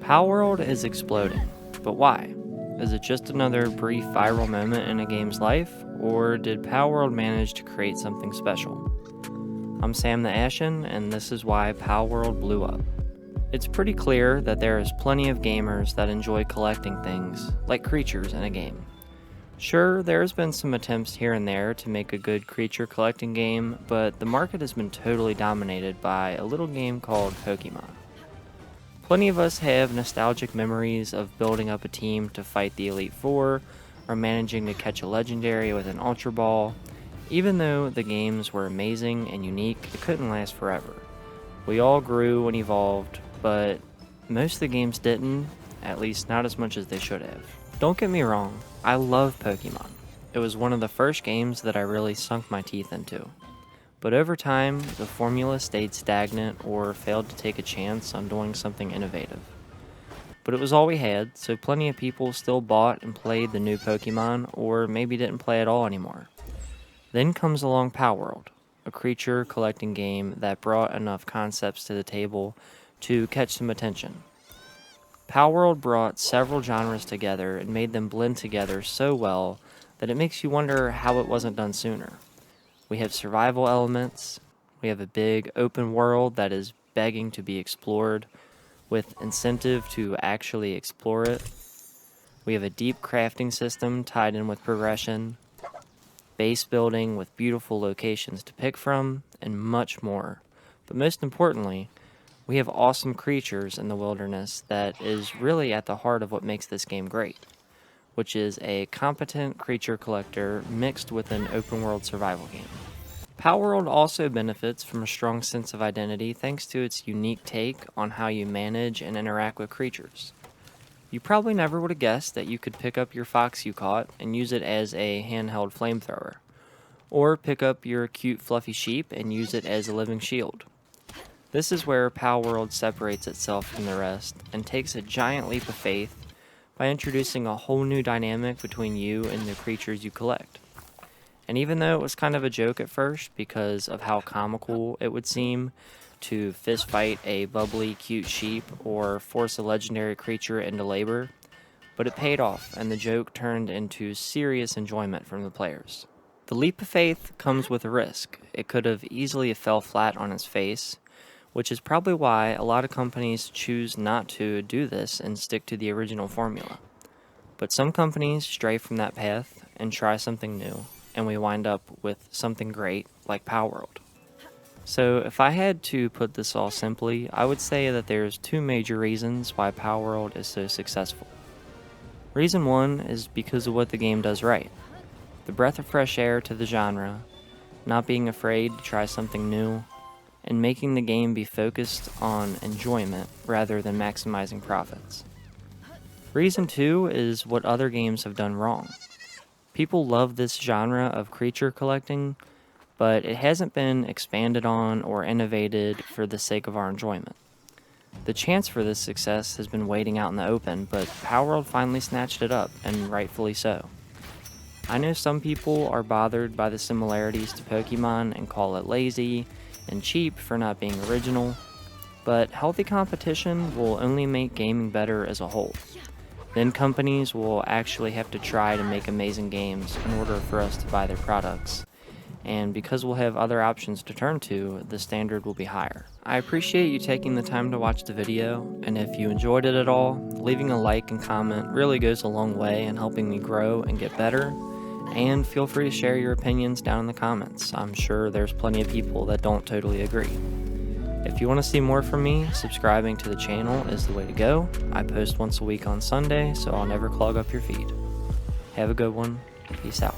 Palworld is exploding, but why? Is it just another brief viral moment in a game's life, or did Palworld manage to create something special? I'm Sam the Ashen, and this is why Palworld blew up. It's pretty clear that there is plenty of gamers that enjoy collecting things, like creatures in a game. Sure, there's been some attempts here and there to make a good creature collecting game, but the market has been totally dominated by a little game called Pokemon. Plenty of us have nostalgic memories of building up a team to fight the Elite Four, or managing to catch a legendary with an Ultra Ball. Even though the games were amazing and unique, it couldn't last forever. We all grew and evolved, but most of the games didn't, at least not as much as they should have. Don't get me wrong, I love Pokemon. It was one of the first games that I really sunk my teeth into. But over time, the formula stayed stagnant or failed to take a chance on doing something innovative. But it was all we had, so plenty of people still bought and played the new Pokemon, or maybe didn't play at all anymore. Then comes along Palworld, a creature collecting game that brought enough concepts to the table to catch some attention. Palworld brought several genres together and made them blend together so well that it makes you wonder how it wasn't done sooner. We have survival elements, we have a big open world that is begging to be explored, with incentive to actually explore it. We have a deep crafting system tied in with progression, base building with beautiful locations to pick from, and much more. But most importantly, we have awesome creatures in the wilderness that is really at the heart of what makes this game great, which is a competent creature collector mixed with an open world survival game. Palworld also benefits from a strong sense of identity thanks to its unique take on how you manage and interact with creatures. You probably never would have guessed that you could pick up your fox you caught and use it as a handheld flamethrower, or pick up your cute fluffy sheep and use it as a living shield. This is where Palworld separates itself from the rest and takes a giant leap of faith by introducing a whole new dynamic between you and the creatures you collect. And even though it was kind of a joke at first because of how comical it would seem to fist fight a bubbly, cute sheep or force a legendary creature into labor, but it paid off and the joke turned into serious enjoyment from the players. The leap of faith comes with a risk. It could have easily fell flat on its face, which is probably why a lot of companies choose not to do this and stick to the original formula. But some companies stray from that path and try something new, and we wind up with something great like Palworld. So if I had to put this all simply, I would say that there's two major reasons why Palworld is so successful. Reason one is because of what the game does right. The breath of fresh air to the genre, not being afraid to try something new, and making the game be focused on enjoyment rather than maximizing profits. Reason two is what other games have done wrong. People love this genre of creature collecting, but it hasn't been expanded on or innovated for the sake of our enjoyment. The chance for this success has been waiting out in the open, but Palworld finally snatched it up, and rightfully so. I know some people are bothered by the similarities to Pokemon and call it lazy and cheap for not being original, but healthy competition will only make gaming better as a whole. Then companies will actually have to try to make amazing games in order for us to buy their products, and because we'll have other options to turn to, the standard will be higher. I appreciate you taking the time to watch the video, and if you enjoyed it at all, leaving a like and comment really goes a long way in helping me grow and get better. And feel free to share your opinions down in the comments. I'm sure there's plenty of people that don't totally agree. If you want to see more from me, subscribing to the channel is the way to go. I post once a week on Sunday, so I'll never clog up your feed. Have a good one. Peace out.